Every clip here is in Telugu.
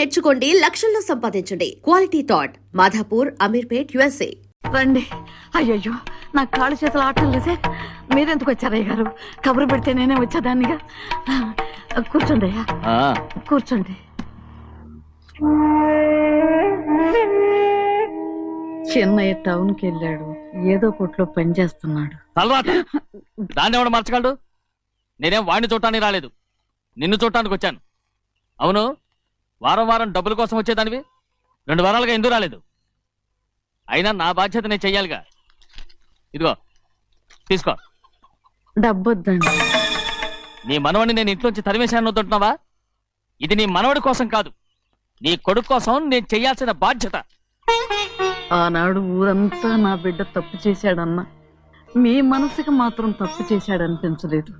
నేర్చుకోండి, లక్షల్లో సంపాదించండి. Quality thought Madhapur, Ameerpet, USA. రండి. అయ్యయ్యో, నాకు కాళ్ళు చేతులు ఆటలు లేసే. మీరెందుకు వచ్చారయ్య గారు? కబురు పెడితే నేనే వచ్చేదాన్నిగా. కూర్చోండి అయ్యా, కూర్చోండి. చిన్నయ్య టౌన్కి వెళ్ళాడు, ఏదో కొట్లో పని చేస్తున్నాడు. దాన్ని ఎవడు మార్చగలడు? నేనేం వాడిని చూడటానికి రాలేదు, నిన్ను చూడటానికి వచ్చాను. అవును, వారం వారం డబ్బుల కోసం వచ్చేదానివి 2 వారాలుగా ఎందుకు రాలేదు? అయినా నా బాధ్యత నేను చెయ్యాలిగా. ఇదిగో తీసుకో. డబ్బొద్దండి. నీ మనవడిని నేను ఇంట్లోంచి తరిమేశాను వద్దంటున్నావా? ఇది నీ మనవడి కోసం కాదు, నీ కొడుకు కోసం నేను చెయ్యాల్సిన బాధ్యత. ఆనాడు ఊరంతా నా బిడ్డ తప్పు చేశాడన్నా, మీ మనసుకి మాత్రం తప్పు చేశాడనిపించలేదు.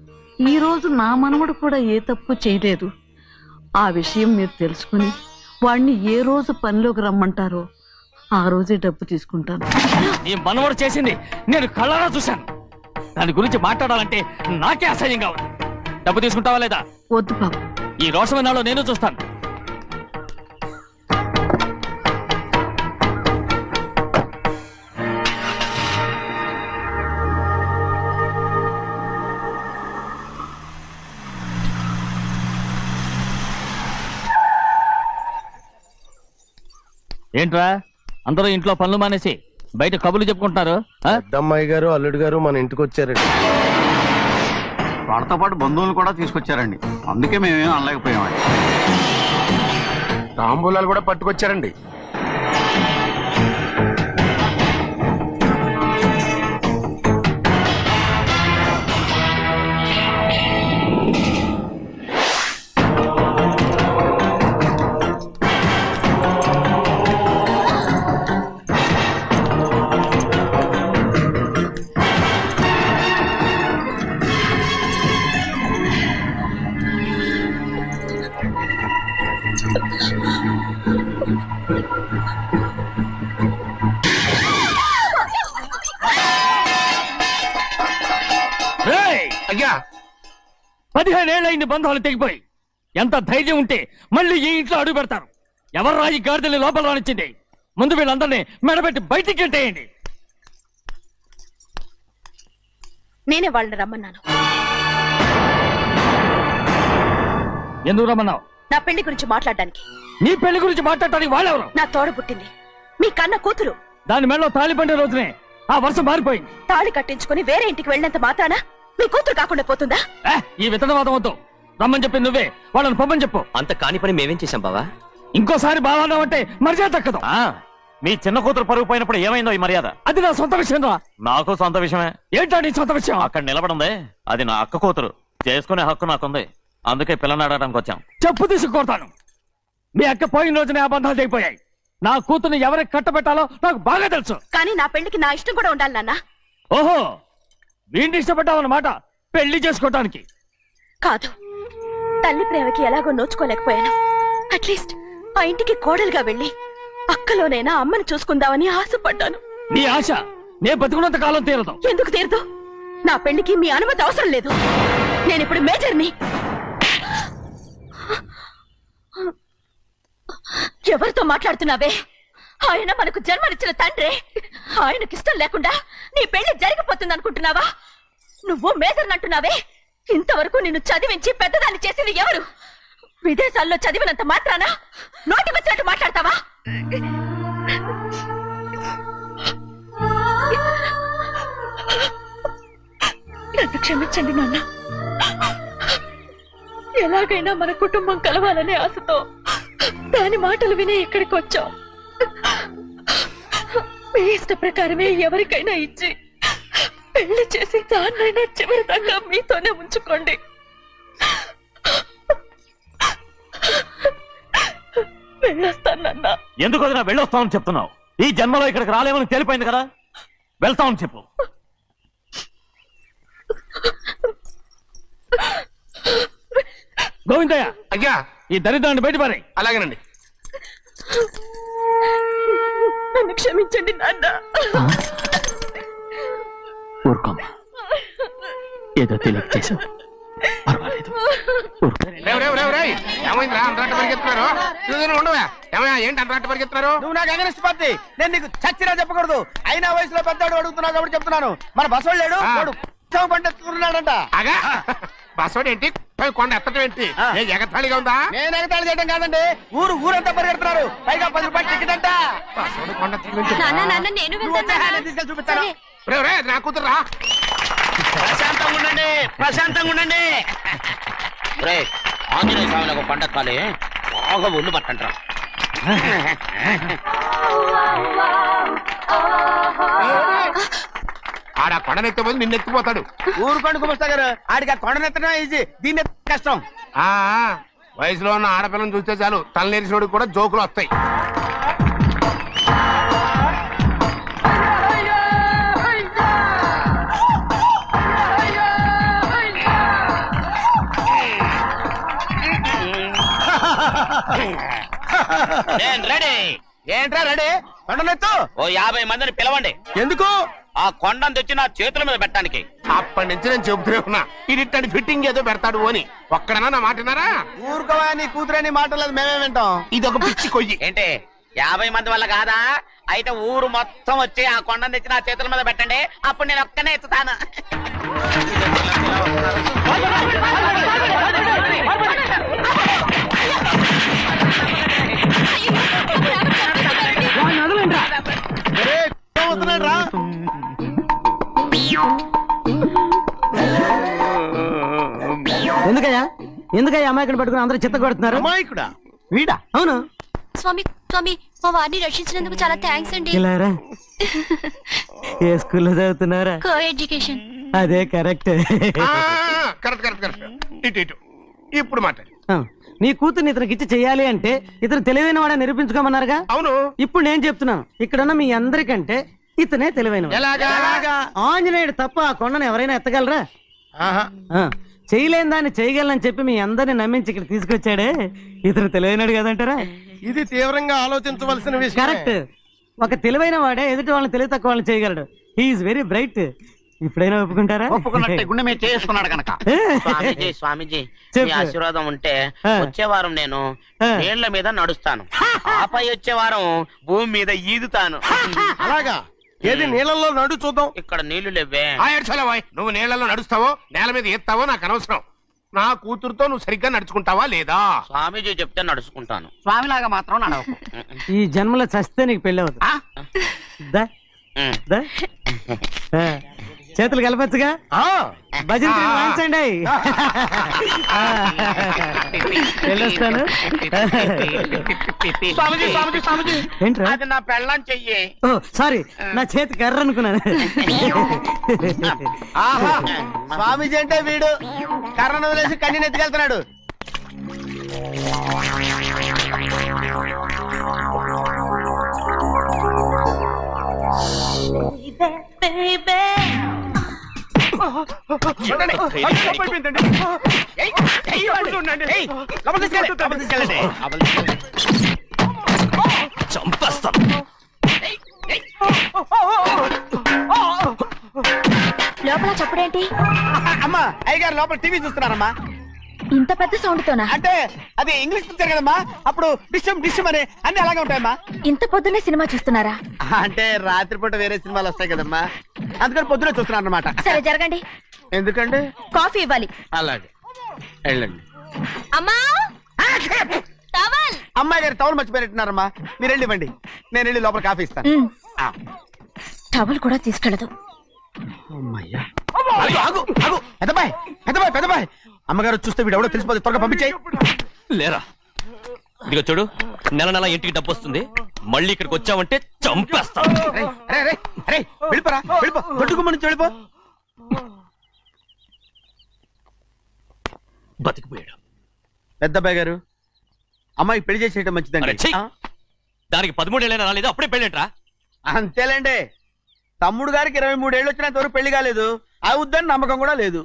ఈ రోజు నా మనవడు కూడా ఏ తప్పు చేయలేదు. ఆ విషయం మీరు తెలుసుకుని వాడిని ఏ రోజు పనిలోకి రమ్మంటారో ఆ రోజే డబ్బు తీసుకుంటాను. నీ మనవడు చేసింది నేను కళ్ళారా చూశాను. దాని గురించి మాట్లాడాలంటే నాకే అసహ్యంగా ఉంది. డబ్బు తీసుకుంటావా లేదా? వద్దు బాబు. ఈ రోషమనాలో నేను చూస్తాను. ఏంట్రా అందరూ ఇంట్లో పనులు మానేసి బయట కబుర్లు చెప్పుకుంటున్నారు? అమ్మాయి గారు, అల్లుడు గారు మన ఇంటికి వచ్చారండి. వాళ్ళతో పాటు బంధువులు కూడా తీసుకొచ్చారండి, అందుకే మేమేం అనలేకపోయామండి. తాంబూలాలు కూడా పట్టుకొచ్చారండి. అయ్యా, 15 ఏళ్ళైంది బంధాలు తెగిపోయి. ఎంత ధైర్యం ఉంటే మళ్ళీ ఈ ఇంట్లో అడుగు పెడతారు? ఎవరు రాయి గాడిదల్ని లోపల రానిచ్చింది? ముందు వీళ్ళందరినీ మెడబెట్టి బయటికి గెంటేయండి. నేనే వాళ్ళని రమ్మన్నాను. ఎందుకు రమ్మన్నావు? నా పెళ్లి గురించి మాట్లాడడానికి. నీ పెళ్లి గురించి మాట్లాడటానికి వాళ్ళెవరు? నా తోడ పుట్టింది, మీ కన్న కూతురు. దాని మెడలో తాళి పండే రోజునే ఆ వర్షం మారిపోయింది. తాళి కట్టించుకుని వేరే ఇంటికి వెళ్ళినంత మాత్రాన మీ కూతురు కాకుండా పోతుందా? ఈ విత్తనవాదం వద్దు. రమ్మని చెప్పి నువ్వే వాళ్ళని పొమ్మని చెప్పు. అంత కాని పని మేమేం చేశాం బావా? ఇంకోసారి బాగా అంటే మర్యాద తక్కదు. మీ చిన్న కూతురు పరుగు పోయినప్పుడు ఏమైందో ఈ మర్యాద? అది నా సొంత విషయం రా. నాకు సొంత విషయమే. ఏంటా నీ సొంత విషయం? అక్కడ నిలబడిందే అది నా అక్క కూతురు, చేసుకునే హక్కు నాకుంది. అందుకే పిల్లని అడగడానికి వచ్చాం. చెప్పు తీసుకొడతాను. మీ అక్క పోయిన రోజునే ఆ బంధాలు తెగిపోయాయి. నా కూతుర్ని ఎవరికి కట్టబెట్టాలో నాకు బాగా తెలుసు. కానీ నా పెళ్లికి నా ఇష్టం కూడా ఉండాలి నాన్న. ఓహో, వీడిని ఇష్టపడ్డావన్నమాట పెళ్లి చేసుకోవటానికి? కాదు, తల్లి ప్రేమకి ఎలాగో నోచుకోలేకపోయాను. అట్లీస్ట్ ఆ ఇంటికి కోడలుగా వెళ్ళి అక్కలోనైనా అమ్మని చూసుకుందామని ఆశపడ్డాను. నీ ఆశ నే బతుకున్నంత కాలం తీరదు. ఎందుకు తీరదు? నా పెళ్లికి మీ అనుమతి అవసరం లేదు. నేనిప్పుడు మేజర్ని. ఎవరితో మాట్లాడుతున్నావే? ఆయన మనకు జన్మనిచ్చిన తండ్రి. ఆయనకి ఇష్టం లేకుండా నీ పెళ్లి జరిగిపోతుంది అనుకుంటున్నావా? నువ్వు మేజర్ అంటున్నావే. ఇంతవరకు నిన్ను చదివించి పెద్దదాన్ని చేసింది ఎవరు? విదేశాల్లో చదివినంత మాత్రాన నోటికి వచ్చినట్టు మాట్లాడతావా? నన్ను క్షమించండి నాన్న. ఎలాగైనా మన కుటుంబం కలవాలనే ఆశతో దాని మాటలు విని ఇక్కడికి వచ్చాం. మీ ఇష్ట ప్రకారమే ఎవరికైనా ఇచ్చి పెళ్లి చేసి దాన్నైనా చివరి దాకా మీతోనే ఉంచుకోండి. వెళ్ళొస్తానన్నా. ఎందుకు వదినా వెళ్ళొస్తామని చెప్తున్నావు? ఈ జన్మలో ఇక్కడికి రాలేమని తేలిపోయింది కదా, వెళ్తామని చెప్పు. గోవిందయ్య, అయ్యా, ఈ దరిద్రాన్ని బయటపడే. అలాగేనండి. నన్ను క్షమించండి నాన్న. ఊరుకోమ్మా, ఏదో తెలియక చేసావు. ఏమైందిరా అంతరాట పరిగెత్తున్నారు? ఉండవా ఏమయ్యా, ఏంటి అంతరాట పరిగెత్తున్నారు? నువ్వు నాకు అగనిస్ట్ పార్టీ, నేను నీకు చచ్చినా చెప్పకూడదు. అయినా వయసులో పెద్దవాడు అడుగుతున్నావు కాబట్టి చెప్తున్నాను. మన బసవాడు లేడు, వాడు పండిస్తున్నాడంట. అగా బస్సోడు ఏంటి, కొండ ఎత్తడం ఏంటి? ఎగతాళిగా ఉందా? నేను ఎగతాళి చేయడం కాదండి, ఊరంతా పరిగెడుతున్నారు. పైగా 10 రూపాయలు టికెట్ అంట. బస్సోడు కొండ నేను తీసుకెళ్ళి చూపిస్తాను. నా కూతురా. ప్రశాంతంగా ఉండండి. ఆంజనేయ స్వామిని ఒక పండగ కాలే బాగా ఒళ్ళు పట్టంటారా. ఆడ కొండనెత్తిపోయి నిన్నెత్తిపోతాడు. ఊరుకోండి కుమస్తా గారు, ఆడికి ఆ కొండనెత్తడం ఈజీ, దీన్ని కష్టం. వయసులో ఉన్న ఆడపిల్లని చూస్తే చాలు తలనేరిసినోడికి కూడా జోకులు వస్తాయి. రెడీ. ఏంట్రా రెడీ? కొండనెత్తు. ఓ 50 మందిని పిలవండి. ఎందుకు? ఆ కొండను తెచ్చి నా చేతుల మీద పెట్టడానికి. అప్పటి నుంచి నేను చెబుతూనే ఉన్నా, ఇది ఫిట్టింగ్ ఏదో పెడతాడు అని. ఒక్కడనా నా మాటనారా? ఊరుకోవా, నీ కూతురని మాటలేదు, మేమే వింటాం. ఇది ఒక పిచ్చి కొయ్యి. ఏంటి 50 మంది వల్ల కాదా? అయితే ఊరు మొత్తం వచ్చి ఆ కొండను తెచ్చి నా చేతుల మీద పెట్టండి, అప్పుడు నేను ఒక్కనే ఎత్తుతాను. ఎందుకయ్యా అమాయకుని పట్టుకుని అందరూ చెత్త కొడుతున్నారు? అమాయకుడా? వీడా? అవును. స్వామి స్వామి, మా వారిని రక్షించినందుకు చాలా థ్యాంక్స్ అండి. ఇలారా, ఏ స్కూల్లో చదువుతున్నారా? Co education. అదే కరెక్ట్. Correct correct correct. ఇటు ఇటు ఇప్పుడు మాట్లాడు. నీ కూతుర్ని ఇతనికి ఇచ్చి చెయ్యాలి అంటే ఇతను తెలివైన వాడని నిరూపించుకోమన్నారుగా. అవును. ఇప్పుడు నేను చెప్తున్నాను, ఇక్కడున్న మీ అందరికంటే ఇతనే తెలివైన. ఎలాగా? ఆంజనేయుడు తప్ప ఆ కొండను ఎవరైనా ఎత్తగలరా? చేయలేని దాన్ని చేయగలనని చెప్పి మీ అందరిని నమ్మించి ఇక్కడ తీసుకొచ్చాడే, ఇతను తెలివైనడు కదంటారా? ఇది తీవ్రంగా ఆలోచించవలసిన విషయం. కరెక్ట్. ఒక తెలివైన వాడే ఎదుటి వాళ్ళని తెలివి తక్కువ వాళ్ళని చేయగలడు. He is very bright. ఇప్పుడైనా ఒప్పుకుంటారా? ఒప్పుకున్నట్టే, గుండె మీద చేసుకున్నాడు కనుక. స్వామీజీ స్వామీజీ, మీ ఆశీర్వాదం ఉంటే వచ్చే వారం నేను నీళ్ల మీద నడుస్తాను, ఆపై వచ్చే వారం భూమి మీద ఈదుతాను. అలాగా? ఏది నీళ్ళల్లో నడు చూద్దాం. ఇక్కడ నీళ్లు లేవే. నువ్వు నీళ్ళలో నడుస్తావో నేల మీద ఎత్తావో నాకు అనవసరం. నా కూతురుతో నువ్వు సరిగ్గా నడుచుకుంటావా లేదా? స్వామీజీ చెప్తే నడుచుకుంటాను. స్వామిలాగా మాత్రం నడవకు. ఈ జన్మలో చస్తే నీకు పెళ్ళి అవుతుంది. చేతులు కలపచ్చుగా, భజన వాయించండి. వెళ్ళొస్తాను. స్వామీజీ స్వామీజీ స్వామీజీ, ఏంట్రా? అది నా పెళ్ళం చెయ్యి. ఓ సారీ, నా చేతి కర్ర అనుకున్నాను. స్వామీజీ అంటే వీడు కర్రను వదిలేసి కన్నీని ఎత్తుకెళ్తున్నాడు. లోపల చప్పుడేంటి? అమ్మా, అయ్యగారు లోపల టీవీ చూస్తున్నారమ్మా. ఇంత పెద్ద సౌండ్ తోనా? అంటే అది ఇంగ్లీష్ పిక్చర్ కదమ్మా, అప్పుడు డిషం డిషం అని అన్ని అలాగే ఉంటాయమ్మా. ఇంత పొద్దున్నే సినిమా చూస్తున్నారా? అంటే రాత్రిపూట వేరే సినిమాలు వస్తాయి కదమ్మా, అందుకని పొద్దునే చూస్తున్నాను అనమాట. సరే జరగండి. ఎందుకంటే కాఫీ ఇవ్వాలి. అలాగే వెళ్ళండి. అమ్మా, టవల్. అమ్మాయి గారు టవల్ మర్చిపోయినట్టున్నారమ్మా, మీరు వెళ్ళి ఇవ్వండి, నేను వెళ్ళి లోపల కాఫీ ఇస్తాను. టవల్ కూడా తీసుకెళ్ళదు. పెద్దబాయ్ పెద్దబాయ్ పెద్దబాయ్, అమ్మగారు చూస్తే వీడు ఎవడో తెలిసిపోతే త్వరగా పంపించాయి. లేరా, ఇదిగో చూడు, నెల నెల ఇంటికి డబ్బు వస్తుంది, మళ్ళీ ఇక్కడికి వచ్చావంటే చంపేస్తాను. వెళ్ళిపోరా, వెళ్ళిపో, దొడ్డుకుమ్మ నుంచి వెళ్ళిపో. బతికిపోయాడు. పెద్దబాయ్ గారు, అమ్మాయికి పెళ్లి చేసేయటం మంచిదండి. దానికి 13 ఏళ్ళైనా రాలేదు, అప్పుడే పెళ్ళేంట్రా? అంతేలేండి, తమ్ముడు గారికి 23 ఏళ్ళు వచ్చినంత వరకు పెళ్లి కాలేదు, అవుద్దని నమ్మకం కూడా లేదు.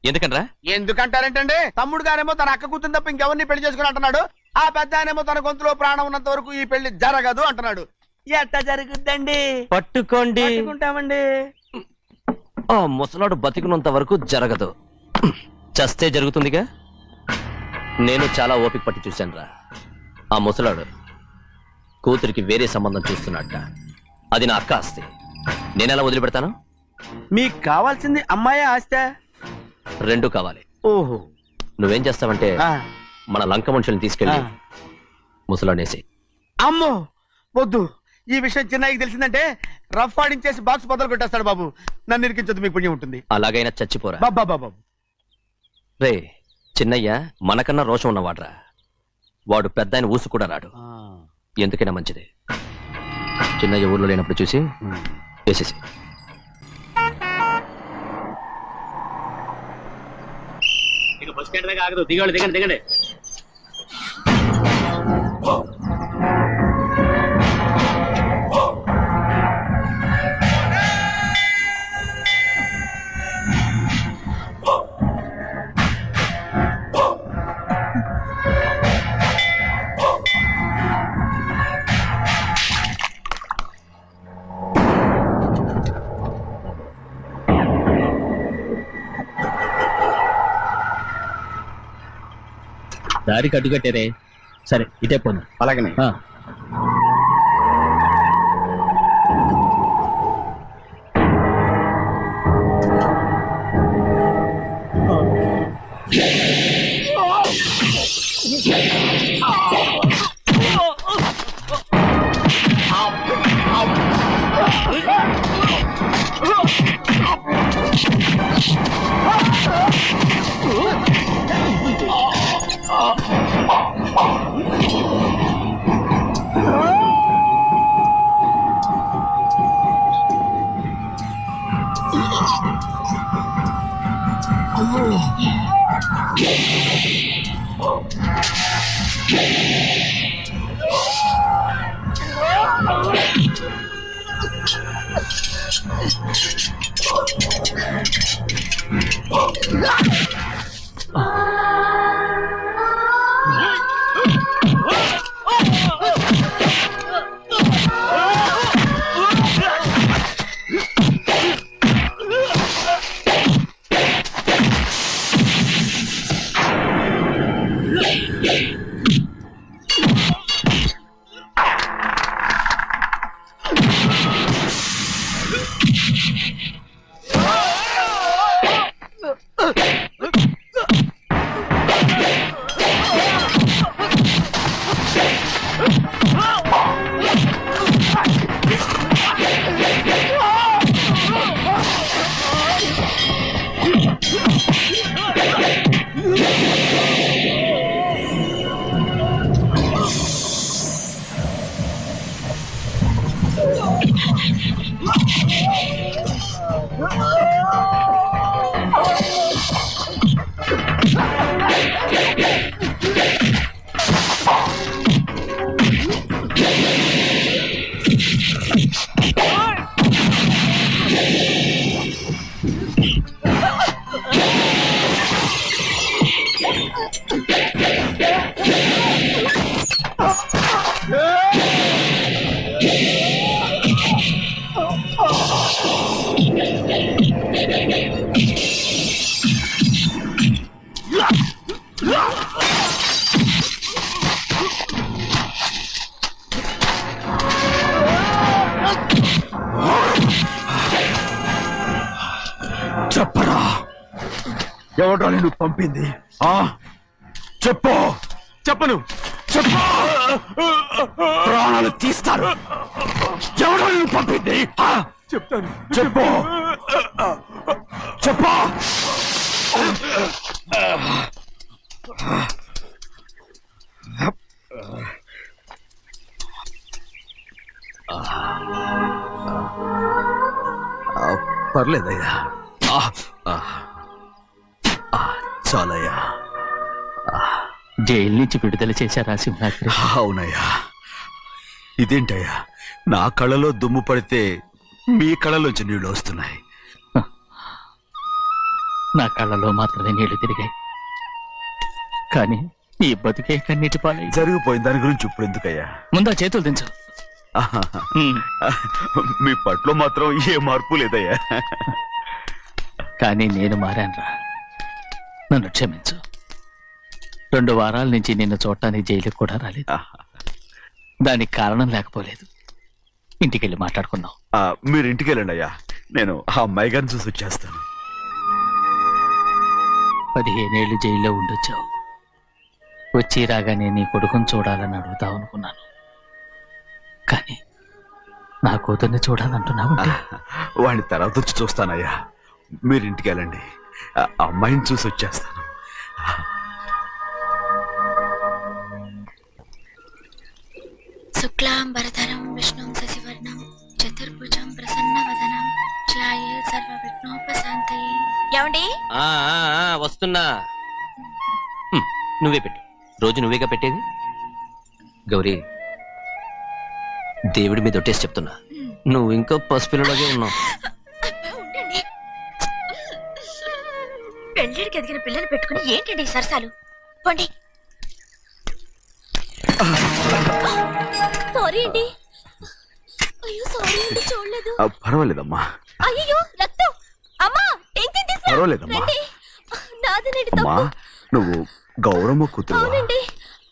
ఎందుకనరా? ఎందుకంటారేంటండి, తమ్ముడు గారేమో తన అక్క కూతురు తప్ప ఇంకెవరిని పెళ్లి చేసుకుని అంటున్నాడు, ఆ పెద్ద ఆయనేమో తన గొంతులో ప్రాణం ఉన్నంత వరకు ఈ పెళ్లి జరగదు అంటున్నాడు. ఎట్ట జరుగుద్దండి? పట్టుకోండి. పట్టుకుంటామండి. ఆ ముసలాడు బతికినంత వరకు జరగదు. చస్తే జరుగుతుందిగా. నేను చాలా ఓపిక పట్టి చూశానురా. ఆ ముసలాడు కూతురికి వేరే సంబంధం చూస్తున్నట్ట. అది నా అక్క ఆస్తి. నేనెలా వదిలిపెడతాను? మీకు కావాల్సింది అమ్మాయి ఆస్తా? రెండు కావాలి. ఓహో. నువ్వేం చేస్తావంటే మన లంక మనుషుల్ని తీసుకెళ్ళి ముసలాడేసి. అమ్మో వద్దు, ఈ విషయం చిన్నయ్యకి తెలిసిందంటే రఫ్ ఆడించేసి బాక్స్ బదులు కొట్టేస్తాడు బాబు. నన్ను ఇరికించొద్దు, మీకు పుణ్యం ఉంటుంది. అలాగైనా చచ్చిపోరా. బాబా బాబు రే, చిన్నయ్య మనకన్నా రోషం ఉన్నవాడ్రా. వాడు పెద్ద ఆయన ఊసు కూడా రాడు. ఎందుకైనా మంచిది చిన్నయ్య ఊర్లో లేనప్పుడు చూసి వేసేసి. బస్ స్టాండ్ దగ్గర ఆగదు, దిగండి దిగండి దిగండి. దారికి అడ్డుకట్టారే. సరే ఇటే పోను. అలాగనే. చెప్పరా, ఎవడో నేను పంపింది? చెప్పు. చెప్పను. చెప్పు. ప్రాణాలు తీస్తారు. ఎవడో నేను పంపింది? చెప్తాను. చెప్పు. చెప్పు. పర్లేదయ్యా, చాలయ్యా. జైలు నుంచి విడుదల చేశారా సింహాద్రి? అవునయ్యా. ఇదేంటయ్యా, నా కళ్ళలో దుమ్ము పడితే మీ కళ్ళలోంచి నీళ్లు వస్తున్నాయి. నా కళ్ళలో మాత్రమే నీళ్లు తిరిగాయి, కానీ ఈ బతుకే కన్నీటి పాలై. జరిగిపోయింది, దాని గురించి ఇప్పుడు ఎందుకయ్యా? ముందా చేతులు దించు. మీ పట్లో మాత్రం ఏ మార్పు లేదయ్యా. కానీ నేను మారానురా. నన్ను క్షమించు. 2 వారాల నుంచి నిన్ను చూడటానికి జైలుకి కూడా రాలేదు. దానికి కారణం లేకపోలేదు. ఇంటికెళ్ళి మాట్లాడుకుందాం. మీరు ఇంటికి వెళ్ళండి అయ్యా, నేను ఆ అమ్మాయి గారిని చూసి వచ్చేస్తాను. 15 ఏళ్ళు జైల్లో ఉండొచ్చావు. వచ్చి రాగానే నీ కొడుకుని చూడాలని అడుగుతావు అనుకున్నాను. కానీ నా కూతుర్ని చూడాలంటున్నావంటే వాడిని తర్వాత వచ్చి చూస్తానయ్యా. మీరు ఇంటికి వెళ్ళండి, ఆ అమ్మాయిని చూసి వచ్చేస్తాను. శుక్లాంబరధరం విష్ణుం శశివర్ణం చతుర్భుజం ప్రసన్నవదనం ధ్యాయే సర్వవిఘ్నోపశాంతయే. ఏమండి? వస్తున్నా. నువ్వే పెట్టు. రోజు నువ్వేగా పెట్టేది. గౌరీ, దేవుడి మీద ఒట్టేసి చెప్తున్నా, నువ్వు ఇంకా పసిపిల్లలాగే ఉన్నావు. ఉండండి. పెళ్ళిడికి ఎదిగిన పిల్లలు పెట్టుకుని ఏంటండి ఈ సరసాలు? పోండి. సారీ అండి. అయ్యో సారీ అండి, చూడలేదు. పర్వాలేదమ్మా. అయ్యో రక్తం. అమ్మా టెన్షన్ తీసుకో. పర్వాలేదమ్మా. నాదనండి అమ్మా, తప్పు. నువ్వు గౌరమ్మ కూతురు. అవునండి.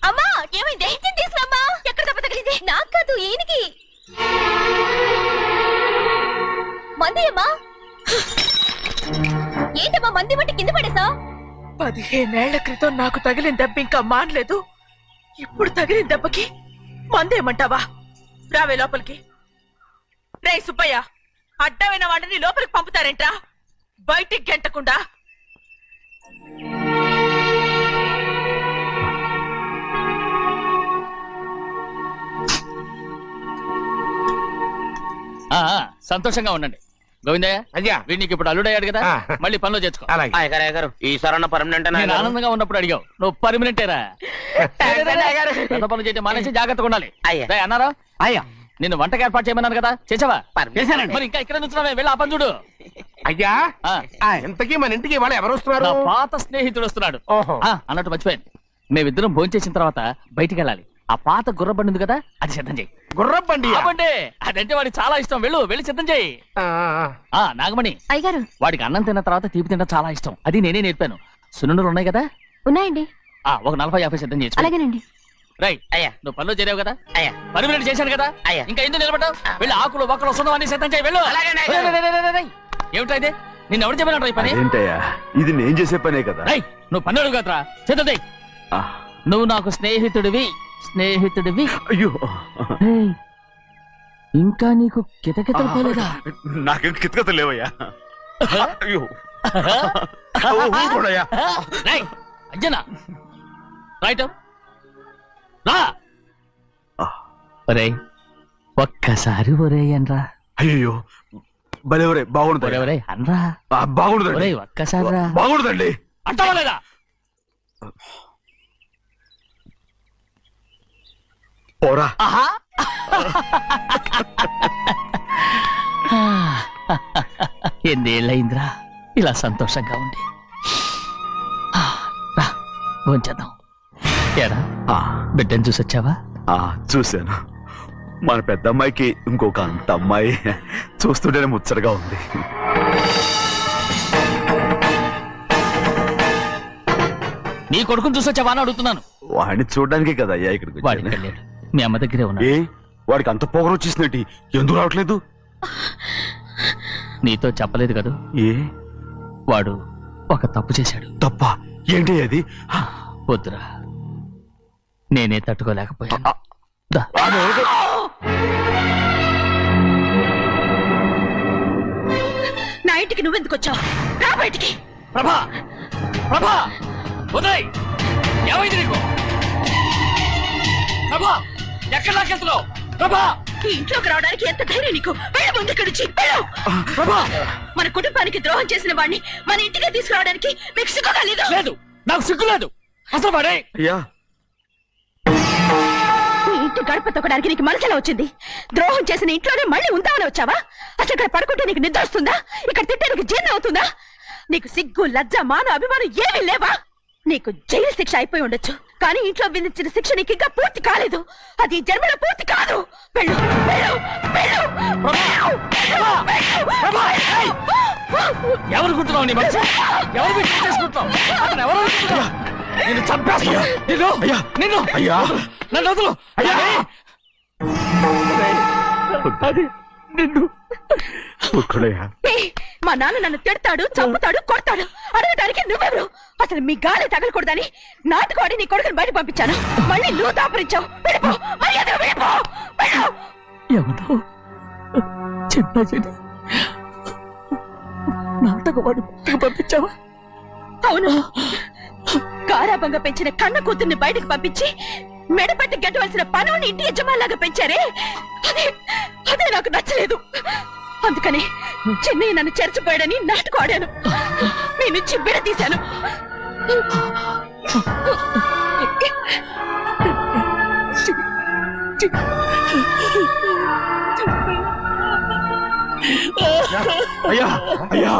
అమ్మా ఏమైంది? టెన్షన్ తీసుకురామ్మా. ఎక్కడ దెబ్బ తగిలింది? నాకు కాదు, ఈయనకి. మంది అమ్మా. ఏంటమ్మా మంది బట్టి కింద పడేసా? 15 ఏళ్ల క్రితం నాకు తగిలిన దెబ్బ ఇంకా మానలేదు. ఇప్పుడు తగిలిన దెబ్బకి మందేమంటావా? రావే లోపలికి. రే సుబ్బయ్య, అడ్డమైన వాడిని లోపలికి పంపుతారేంట్రా? బయటికి గెంటకుండా. సంతోషంగా ఉండండి. గోవిందయ్య, అయ్యా వీడికి ఇప్పుడు అల్లుడయ్యాడు కదా, మళ్ళీ పనిలో చేర్చుకో. అలాగే గారు ఈ సరణ పర్మనెంట్ నేను ఆనందంగా ఉన్నప్పుడు అడిగావు, నువ్వు పర్మనెంటేరా. పెద్ద పనులు చేయడం మానేసి జాగ్రత్తగా ఉండాలి. రేయ్ అన్నారా? అయ్యా, నిన్ను వంటకి ఏర్పాటు చేయమన్నాను కదా, చేసావా? చేశానండి. మరి ఇంకా ఇక్కడ నుంచున్నావే, వెళ్ళి ఆ పని చూడు. అయ్యా, ఇంతకీ మన ఇంటికి వాళ్ళు ఎవరు వస్తున్నారు? నా పాత స్నేహితుడు వస్తున్నాడు. ఓహో. అన్నట్టు మర్చిపోయాను, మేమిద్దరం భోంచేసిన తర్వాత బయటికి వెళ్ళాలి. ఆ పాత గుర్రబండి ఉంది కదా, అది సిద్ధం చేయి. గుర్రబండి? అవండి, అదంటే వాడికి చాలా ఇష్టం. వెళ్ళి సిద్ధం చేయి. నాగమణి, అయ్యగారు వాడికి అన్నం తిన్న తర్వాత తీపి తినడం చాలా ఇష్టం. అది నేనే నేర్పాను. సున్నుండలు ఉన్నాయి కదా? ఉన్నాయండి. ఒక 40-50 సిద్ధం చేసి. అలాగేనండి. రైట్ అయ్యా, నువ్వు పనిలో చేరావు కదా, అయ్యా పర్మినెంట్ చేశాను కదా, అయ్యా ఇంకా ఎందుకు నిలబడ్డావు? వెళ్ళి ఆకులు ఒక్కలు సున్నవన్నీ సిద్ధం చేయి. వెళ్ళు. ఏమిటా ఇది? నిన్ను ఎవరు చెప్పినట్టు ఈ పని? ఏంటయ్యా, ఇది నేను చేసే పనే కదా. రైట్, నువ్వు పని అడుగు కదరా, సిద్ధం చేయి. నువ్వు నాకు స్నేహితుడివి. అయ్యో, ఏయ్, ఇంకా నీకు కితకితలు పోలేదా? నాకేం కితకత లేవయ్యా. అయ్యో, ఊరుకోడయ్యా. రేయ్, అంజనా రైట్ రా. ఒరేయ్, ఒక్కసారి ఒరేయ్ అనరా. అయ్యో, భలే ఒరే, బాగుండదు. ఒరేయ్ అనరా. బాగుండదండి. ఒరేయ్ ఒక్కసారి రా. బాగుండదండి. అంటావా లేదా? పోరా. ఎన్నేళ్ళయిందిరా ఇలా సంతోషంగా ఉండి. రా, భోంచేద్దాం. ఏరా, బిడ్డను చూసొచ్చావా? చూశాను. మన పెద్ద అమ్మాయికి ఇంకొక అంత అమ్మాయి. చూస్తుంటేనే ముచ్చటగా ఉంది. నీ కొడుకుని చూసొచ్చావా అని అడుగుతున్నాను. వాడిని చూడడానికే కదా అయ్యా ఇక్కడికి వాడికి వచ్చాను. వెళ్ళాడు, మీ అమ్మ దగ్గరే ఉన్నాడు. వాడికి అంత పొగరు వచ్చేసినట్టు ఎందుకు రావట్లేదు? నీతో చెప్పలేదు కదా, వాడు ఒక తప్పు చేశాడు. తప్ప ఏంటి అది? వద్దురా, నేనే తట్టుకోలేకపోయాను. దా. నా ఇంటికి నువ్వెందుకు వచ్చావు? రా బయటికి. ప్రభా, ఉదయ్, ఏమైంది నీకు? ప్రభా, ఎక్కడ లాకెళ్తున్నావు? ప్రభా, ఈ ఇంట్లోకి రావడానికి ఎంత ధైర్యం నీకు? వెళ్ళు ముందు ఇక్కడి నుంచి, వెళ్ళు. మన కుటుంబానికి ద్రోహం చేసిన వాడిని మన ఇంటికి తీసుకురావడానికి మీకు సిగ్గుగా లేదు? లేదు, నాకు సిగ్గు లేదు అసలు. వాడే అయ్యా, ఈ ఇంటి గడప తొక్కడానికి నీకు మనసులో వచ్చింది. ద్రోహం చేసిన ఇంట్లోనే మళ్ళీ ఉందామని వచ్చావా? అసలు ఇక్కడ పడుకుంటే నీకు నిద్ర వస్తుందా? ఇక్కడ తింటే నీకు జీర్ణం అవుతుందా? నీకు సిగ్గు, లజ్జ, మాన, అభిమానం ఏమీ లేవా? నీకు జైలు శిక్ష అయిపోయి ఉండొచ్చు, కానీ ఇంట్లో విధించిన శిక్ష నీకు ఇంకా పూర్తి కాలేదు. అది జన్మలో పూర్తి కాదు. వెళ్ళు, వెళ్ళు, వెళ్ళు, వెళ్ళు, వెళ్ళు, వెళ్ళు. ఎవరుకుంటున్నావు నీ మనిషి? ఎవరు మీరు చేసుకుంటున్నావు? అతను ఎవరు అనుకుంటున్నావు? నిన్ను చంపేస్తా. నిన్ను నన్ను వదులు. అది నిన్ను మా నాన్న నన్ను తిడతాడు, చంపుతాడు, కొడతాడు. అడగడానికి నువ్వెవరు? అసలు మీ గాలి తగలకూడదని నాటుకోడి నీ కొడుకుని బయట పంపించాను. మళ్ళీ నువ్వు దాపరించావు. వెళ్ళిపో, మర్యాదగా వెళ్ళిపో, వెళ్ళు. ఎవరో చిన్నయ్యని నాటకవాడు పంపించావా? అవును, గారాబంగా పెంచిన కన్న కూతుర్ని బయటకు పంపించి మెడపట్టి గెట్టవలసిన పనుని ఇంటి యజమానిలాగా పెంచారే, అదే నాకు నచ్చలేదు. అందుకని చెన్నయ్య నన్ను చెరచిపోయాడని నాటకం ఆడాను. మీ నుంచి బిడ తీశాను. అయ్యా అయ్యా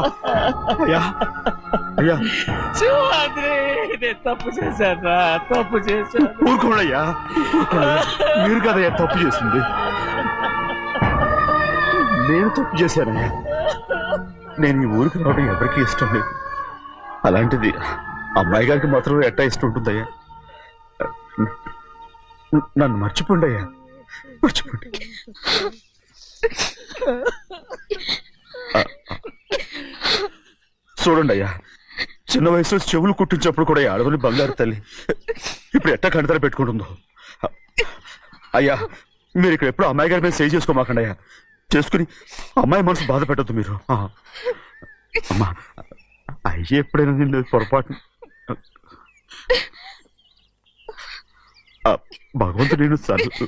అయ్యా అయ్యా నేను తప్పు చేశాను, తప్పు చేశాను. ఊరుకోడయ్యా, మీరు కదయ్యా తప్పు చేసింది. నేను తప్పు చేశానయ్యా. నేను ఈ ఊరికి రావడం ఎవరికి ఇష్టం లేదు. అలాంటిది అమ్మాయి గారికి మాత్రం ఎట్టా ఇష్టం ఉంటుందయ్యా. నన్ను మర్చిపోండి అయ్యా, మర్చిపోండి. చూడండి అయ్యా, చిన్న వయసులో చెవులు కుట్టించినప్పుడు కూడా ఆడవని బంగారు తల్లి ఇప్పుడు ఎట్టా కంటతర పెట్టుకుంటుందో. అయ్యా, మీరు ఇక్కడ ఎప్పుడు అమ్మాయి గారి మీద సేవ్ చేసుకోమాకండి అయ్యా. చేసుకుని అమ్మాయి మనసు బాధ పెట్టద్దు మీరు. అమ్మా, అయ్యే ఎప్పుడైనా నేను పొరపాటు భగవంతుడు నేను సర్దు.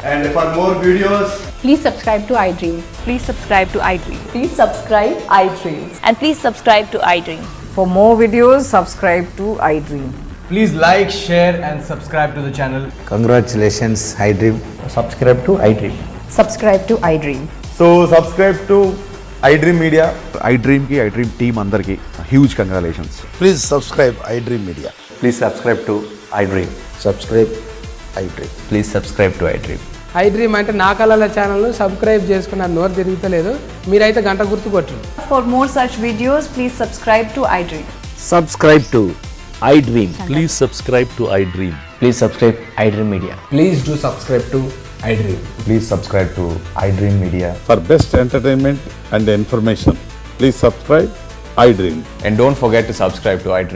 And for more videos, please subscribe to iDream. Please subscribe to iDream. Please subscribe iDream. And please subscribe to iDream. For more videos, subscribe to iDream. please like, share and subscribe to the channel. Congratulations, iDream. Subscribe to iDream. Subscribe to iDream. So subscribe to iDream Media. iDream ki iDream team andarki huge congratulations. Please subscribe iDream Media. Please subscribe to iDream. Subscribe iDream. Please subscribe to iDream. iDream అంటే నా కళల ఛానల్ను సబ్స్క్రైబ్ చేసుకున్న నోరు తిరుగుతలేదు. మీరైతే గంట గుర్తు కొట్టండి. For more such videos, please subscribe to iDream. Subscribe to iDream. Please subscribe to iDream. Please subscribe iDream Media. Please do subscribe to iDream. Please subscribe to iDream Media. For best entertainment and information, please subscribe iDream. And don't forget to subscribe to iDream.